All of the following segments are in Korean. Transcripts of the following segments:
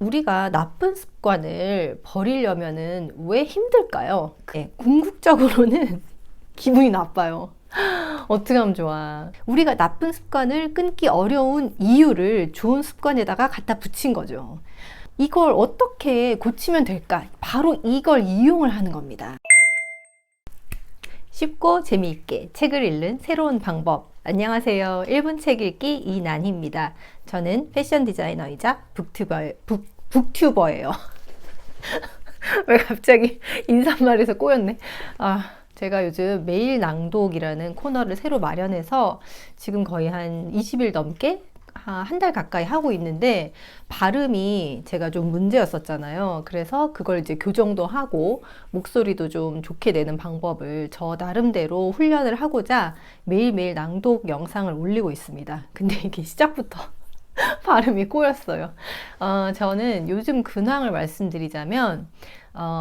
우리가 나쁜 습관을 버리려면은 왜 힘들까요? 네, 궁극적으로는 기분이 나빠요. 어떻게 하면 좋아? 우리가 나쁜 습관을 끊기 어려운 이유를 좋은 습관에다가 갖다 붙인 거죠. 이걸 어떻게 고치면 될까? 바로 이걸 이용을 하는 겁니다. 쉽고 재미있게 책을 읽는 새로운 방법. 안녕하세요. 1분 책 읽기 이난희입니다. 저는 패션 디자이너이자 북튜버예요. 왜 갑자기 인사말에서 꼬였네. 제가 요즘 매일 낭독이라는 코너를 새로 마련해서 지금 거의 한 20일 넘게 한 달 가까이 하고 있는데, 발음이 제가 좀 문제였었잖아요. 그래서 그걸 이제 교정도 하고 목소리도 좀 좋게 내는 방법을 저 나름대로 훈련을 하고자 매일매일 낭독 영상을 올리고 있습니다. 근데 이게 시작부터 발음이 꼬였어요. 저는 요즘 근황을 말씀드리자면,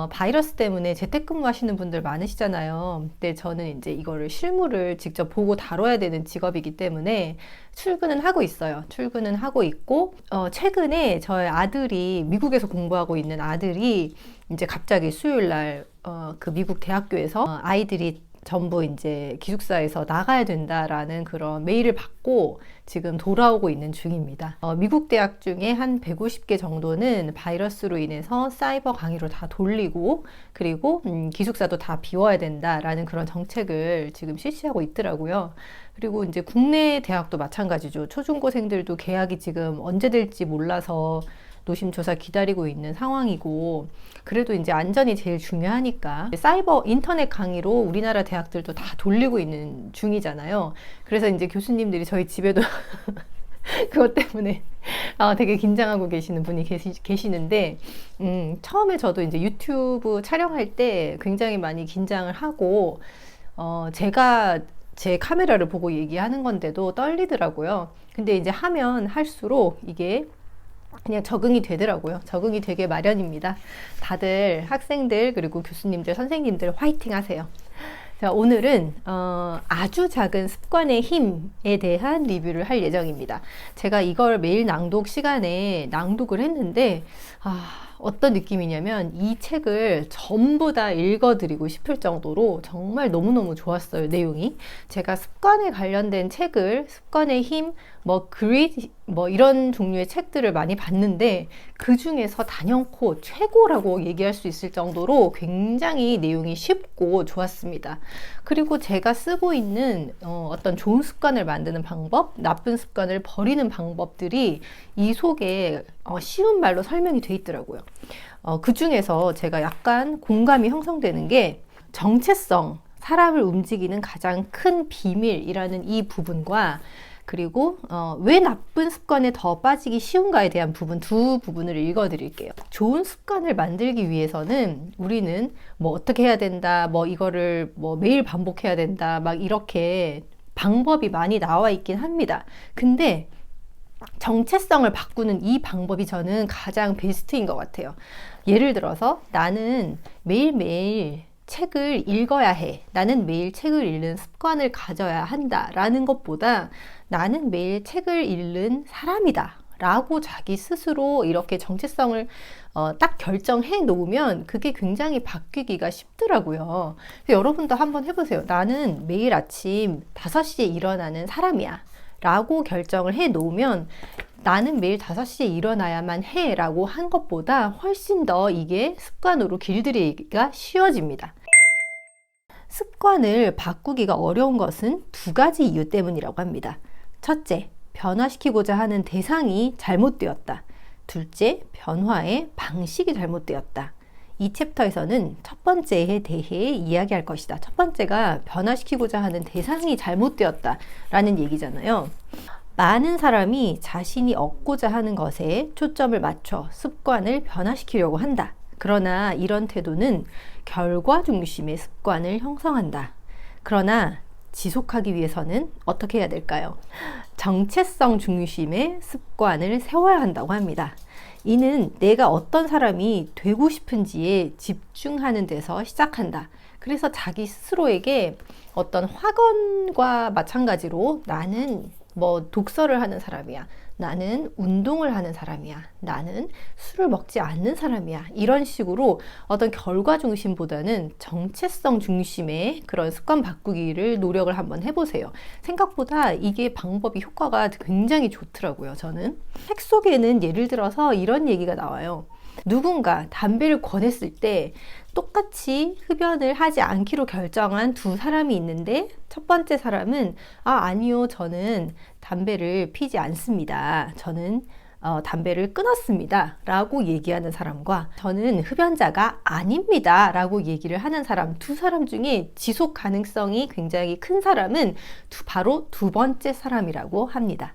바이러스 때문에 재택근무 하시는 분들 많으시잖아요. 근데 저는 이제 이거를 실무를 직접 보고 다뤄야 되는 직업이기 때문에 출근은 하고 있어요. 출근은 하고 있고, 최근에 저희 아들이, 미국에서 공부하고 있는 아들이 이제 갑자기 수요일 날, 그 미국 대학교에서 아이들이 전부 이제 기숙사에서 나가야 된다라는 그런 메일을 받고 지금 돌아오고 있는 중입니다. 미국 대학 중에 한 150개 정도는 바이러스로 인해서 사이버 강의로 다 돌리고, 그리고 기숙사도 다 비워야 된다라는 그런 정책을 지금 실시하고 있더라고요. 그리고 이제 국내 대학도 마찬가지죠. 초중고생들도 개학이 지금 언제 될지 몰라서 노심초사 기다리고 있는 상황이고, 그래도 이제 안전이 제일 중요하니까 사이버 인터넷 강의로 우리나라 대학들도 다 돌리고 있는 중이잖아요. 그래서 이제 교수님들이 저희 집에도 그것 때문에 되게 긴장하고 계시는 분이 계시는데, 처음에 저도 이제 유튜브 촬영할 때 굉장히 많이 긴장을 하고, 제가 제 카메라를 보고 얘기하는 건데도 떨리더라고요. 근데 이제 하면 할수록 이게 그냥 적응이 되더라고요. 적응이 되게 마련입니다. 다들 학생들, 그리고 교수님들, 선생님들 화이팅 하세요. 자, 오늘은 아주 작은 습관의 힘에 대한 리뷰를 할 예정입니다. 제가 이걸 매일 낭독 시간에 낭독을 했는데, 어떤 느낌이냐면 이 책을 전부 다 읽어드리고 싶을 정도로 정말 너무너무 좋았어요, 내용이. 제가 습관에 관련된 책을, 습관의 힘, 그릿, 이런 종류의 책들을 많이 봤는데, 그 중에서 단연코 최고라고 얘기할 수 있을 정도로 굉장히 내용이 쉽고 좋았습니다. 그리고 제가 쓰고 있는 어떤 좋은 습관을 만드는 방법, 나쁜 습관을 버리는 방법들이 이 속에 쉬운 말로 설명이 돼 있더라고요. 그 중에서 제가 약간 공감이 형성되는 게 정체성, 사람을 움직이는 가장 큰 비밀이라는 이 부분과, 그리고 왜 나쁜 습관에 더 빠지기 쉬운가에 대한 부분, 두 부분을 읽어드릴게요. 좋은 습관을 만들기 위해서는 우리는 어떻게 해야 된다, 이거를 매일 반복해야 된다, 막 이렇게 방법이 많이 나와 있긴 합니다. 근데 정체성을 바꾸는 이 방법이 저는 가장 베스트인 것 같아요. 예를 들어서 나는 매일매일 책을 읽어야 해. 나는 매일 책을 읽는 습관을 가져야 한다. 라는 것보다 나는 매일 책을 읽는 사람이다. 라고 자기 스스로 이렇게 정체성을 딱 결정해 놓으면 그게 굉장히 바뀌기가 쉽더라고요. 여러분도 한번 해보세요. 나는 매일 아침 5시에 일어나는 사람이야. 라고 결정을 해 놓으면 나는 매일 5시에 일어나야만 해 라고 한 것보다 훨씬 더 이게 습관으로 길들이기가 쉬워집니다. 습관을 바꾸기가 어려운 것은 두 가지 이유 때문이라고 합니다. 첫째, 변화시키고자 하는 대상이 잘못되었다. 둘째, 변화의 방식이 잘못되었다. 이 챕터에서는 첫 번째에 대해 이야기할 것이다. 첫 번째가 변화시키고자 하는 대상이 잘못되었다 라는 얘기잖아요. 많은 사람이 자신이 얻고자 하는 것에 초점을 맞춰 습관을 변화시키려고 한다. 그러나 이런 태도는 결과 중심의 습관을 형성한다. 그러나 지속하기 위해서는 어떻게 해야 될까요? 정체성 중심의 습관을 세워야 한다고 합니다. 이는 내가 어떤 사람이 되고 싶은지에 집중하는 데서 시작한다. 그래서 자기 스스로에게 어떤 학원과 마찬가지로 나는 독서를 하는 사람이야. 나는 운동을 하는 사람이야. 나는 술을 먹지 않는 사람이야. 이런 식으로 어떤 결과 중심보다는 정체성 중심의 그런 습관 바꾸기를 노력을 한번 해보세요. 생각보다 이게 방법이 효과가 굉장히 좋더라고요. 저는 책 속에는 예를 들어서 이런 얘기가 나와요. 누군가 담배를 권했을 때 똑같이 흡연을 하지 않기로 결정한 두 사람이 있는데 첫 번째 사람은 아니요, 저는 담배를 피지 않습니다. 저는 담배를 끊었습니다 라고 얘기하는 사람과 저는 흡연자가 아닙니다 라고 얘기를 하는 사람, 두 사람 중에 지속 가능성이 굉장히 큰 사람은 바로 두 번째 사람이라고 합니다.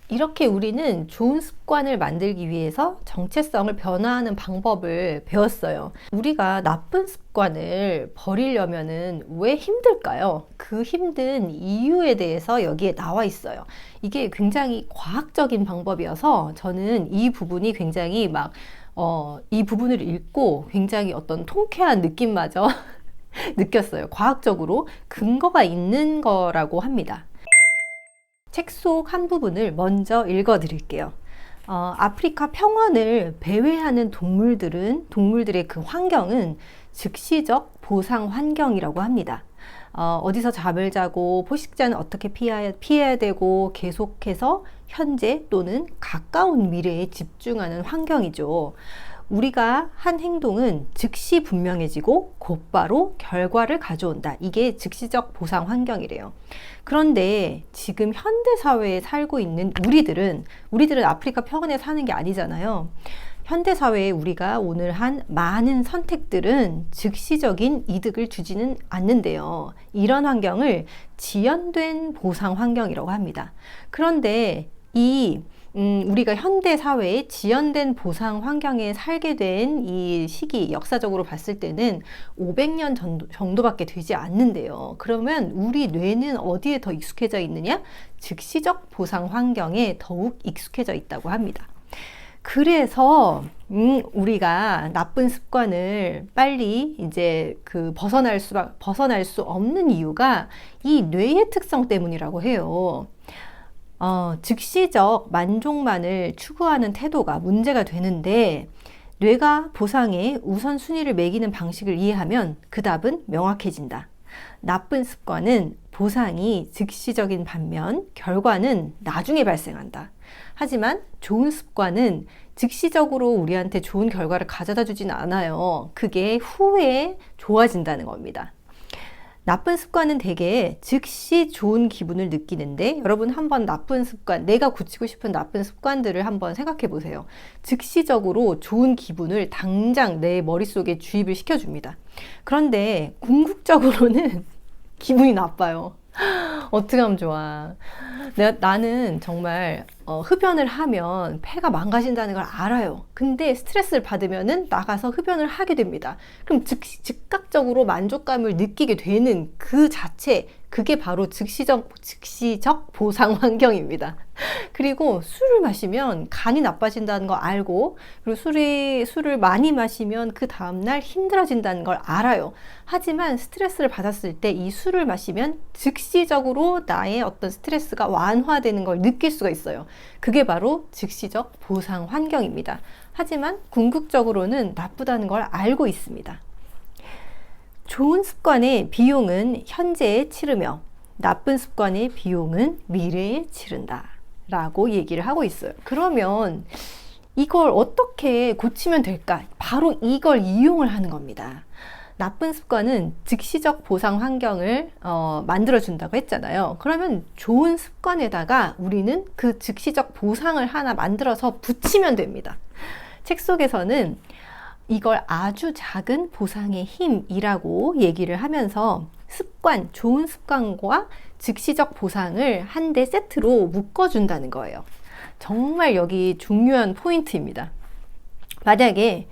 이렇게 우리는 좋은 습관을 만들기 위해서 정체성을 변화하는 방법을 배웠어요. 우리가 나쁜 습관을 버리려면은 왜 힘들까요? 그 힘든 이유에 대해서 여기에 나와 있어요. 이게 굉장히 과학적인 방법이어서 저는 이 부분이 굉장히 이 부분을 읽고 굉장히 어떤 통쾌한 느낌마저 느꼈어요. 과학적으로 근거가 있는 거라고 합니다. 책 속 한 부분을 먼저 읽어 드릴게요. 아프리카 평원을 배회하는 동물들의 그 환경은 즉시적 보상 환경이라고 합니다. 어디서 잠을 자고 포식자는 어떻게 피해야 되고 계속해서 현재 또는 가까운 미래에 집중하는 환경이죠. 우리가 한 행동은 즉시 분명해지고 곧바로 결과를 가져온다. 이게 즉시적 보상 환경이래요. 그런데 지금 현대 사회에 살고 있는 우리들은 아프리카 평원에 사는 게 아니잖아요. 현대 사회에 우리가 오늘 한 많은 선택들은 즉시적인 이득을 주지는 않는데요. 이런 환경을 지연된 보상 환경이라고 합니다. 그런데 우리가 현대 사회에 지연된 보상 환경에 살게 된 이 시기, 역사적으로 봤을 때는 500년 정도밖에 되지 않는데요. 그러면 우리 뇌는 어디에 더 익숙해져 있느냐? 즉시적 보상 환경에 더욱 익숙해져 있다고 합니다. 그래서 우리가 나쁜 습관을 빨리 이제 벗어날 수 없는 이유가 이 뇌의 특성 때문이라고 해요. 즉시적 만족만을 추구하는 태도가 문제가 되는데 뇌가 보상에 우선순위를 매기는 방식을 이해하면 그 답은 명확해진다. 나쁜 습관은 보상이 즉시적인 반면 결과는 나중에 발생한다. 하지만 좋은 습관은 즉시적으로 우리한테 좋은 결과를 가져다 주진 않아요. 그게 후에 좋아진다는 겁니다. 나쁜 습관은 대개 즉시 좋은 기분을 느끼는데 여러분 한번 나쁜 습관, 내가 고치고 싶은 나쁜 습관들을 한번 생각해 보세요. 즉시적으로 좋은 기분을 당장 내 머릿속에 주입을 시켜줍니다. 그런데 궁극적으로는 기분이 나빠요. 어떻게 하면 좋아? 나는 정말 흡연을 하면 폐가 망가진다는 걸 알아요. 근데 스트레스를 받으면은 나가서 흡연을 하게 됩니다. 그럼 즉각적으로 만족감을 느끼게 되는 그 자체, 그게 바로 즉시적 보상 환경입니다. 그리고 술을 마시면 간이 나빠진다는 거 알고, 그리고 술을 많이 마시면 그 다음날 힘들어진다는 걸 알아요. 하지만 스트레스를 받았을 때 이 술을 마시면 즉시적으로 나의 어떤 스트레스가 완화되는 걸 느낄 수가 있어요. 그게 바로 즉시적 보상 환경입니다. 하지만 궁극적으로는 나쁘다는 걸 알고 있습니다. 좋은 습관의 비용은 현재에 치르며 나쁜 습관의 비용은 미래에 치른다 라고 얘기를 하고 있어요. 그러면 이걸 어떻게 고치면 될까? 바로 이걸 이용을 하는 겁니다. 나쁜 습관은 즉시적 보상 환경을 만들어준다고 했잖아요. 그러면 좋은 습관에다가 우리는 그 즉시적 보상을 하나 만들어서 붙이면 됩니다. 책 속에서는 이걸 아주 작은 보상의 힘이라고 얘기를 하면서 좋은 습관과 즉시적 보상을 한데 세트로 묶어준다는 거예요. 정말 여기 중요한 포인트입니다. 만약에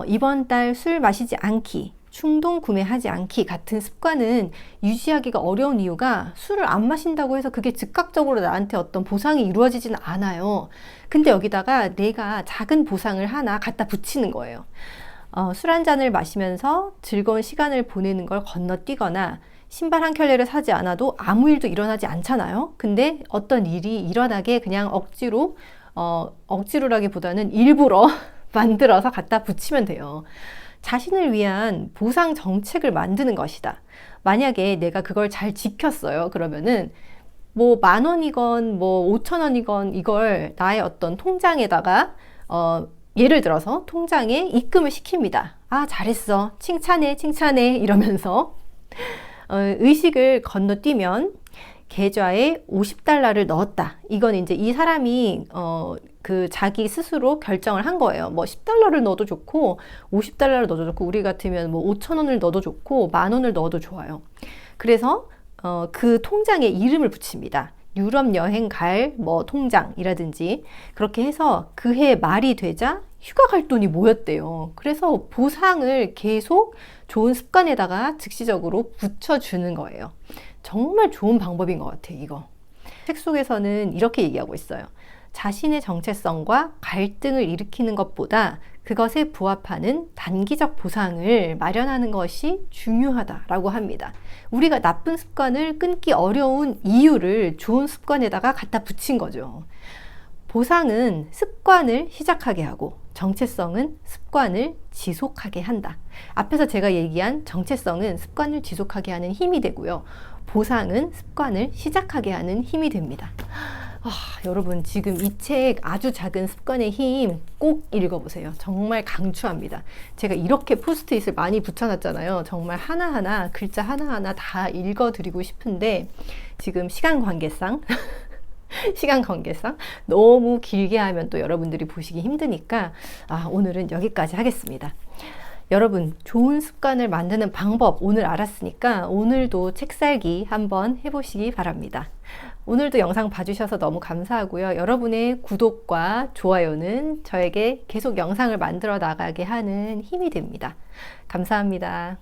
이번 달 술 마시지 않기, 충동 구매하지 않기 같은 습관은 유지하기가 어려운 이유가 술을 안 마신다고 해서 그게 즉각적으로 나한테 어떤 보상이 이루어지지는 않아요. 근데 여기다가 내가 작은 보상을 하나 갖다 붙이는 거예요. 술 한 잔을 마시면서 즐거운 시간을 보내는 걸 건너뛰거나 신발 한 켤레를 사지 않아도 아무 일도 일어나지 않잖아요. 근데 어떤 일이 일어나게 그냥 억지로라기보다는 일부러 만들어서 갖다 붙이면 돼요. 자신을 위한 보상 정책을 만드는 것이다. 만약에 내가 그걸 잘 지켰어요. 그러면은 뭐 10,000원이건 뭐 5,000원이건 이걸 나의 어떤 통장에다가 예를 들어서 통장에 입금을 시킵니다. 아, 잘했어. 칭찬해, 칭찬해. 이러면서 의식을 건너뛰면 계좌에 $50를 넣었다. 이건 이제 이 사람이 그 자기 스스로 결정을 한 거예요. 뭐 $10를 넣어도 좋고 $50를 넣어도 좋고 우리 같으면 뭐 5,000원을 넣어도 좋고 10,000원을 넣어도 좋아요. 그래서 그 통장에 이름을 붙입니다. 유럽 여행 갈 뭐 통장이라든지 그렇게 해서 그해 말이 되자 휴가 갈 돈이 모였대요. 그래서 보상을 계속 좋은 습관에다가 즉시적으로 붙여주는 거예요. 정말 좋은 방법인 것 같아요, 이거. 책 속에서는 이렇게 얘기하고 있어요. 자신의 정체성과 갈등을 일으키는 것보다 그것에 부합하는 단기적 보상을 마련하는 것이 중요하다라고 합니다. 우리가 나쁜 습관을 끊기 어려운 이유를 좋은 습관에다가 갖다 붙인 거죠. 보상은 습관을 시작하게 하고 정체성은 습관을 지속하게 한다. 앞에서 제가 얘기한 정체성은 습관을 지속하게 하는 힘이 되고요. 보상은 습관을 시작하게 하는 힘이 됩니다. 여러분 지금 이 책 아주 작은 습관의 힘 꼭 읽어보세요. 정말 강추합니다. 제가 이렇게 포스트잇을 많이 붙여놨잖아요. 정말 하나하나 글자 하나하나 다 읽어드리고 싶은데 지금 시간 관계상 너무 길게 하면 또 여러분들이 보시기 힘드니까 오늘은 여기까지 하겠습니다. 여러분 좋은 습관을 만드는 방법 오늘 알았으니까 오늘도 책살기 한번 해보시기 바랍니다. 오늘도 영상 봐주셔서 너무 감사하고요. 여러분의 구독과 좋아요는 저에게 계속 영상을 만들어 나가게 하는 힘이 됩니다. 감사합니다.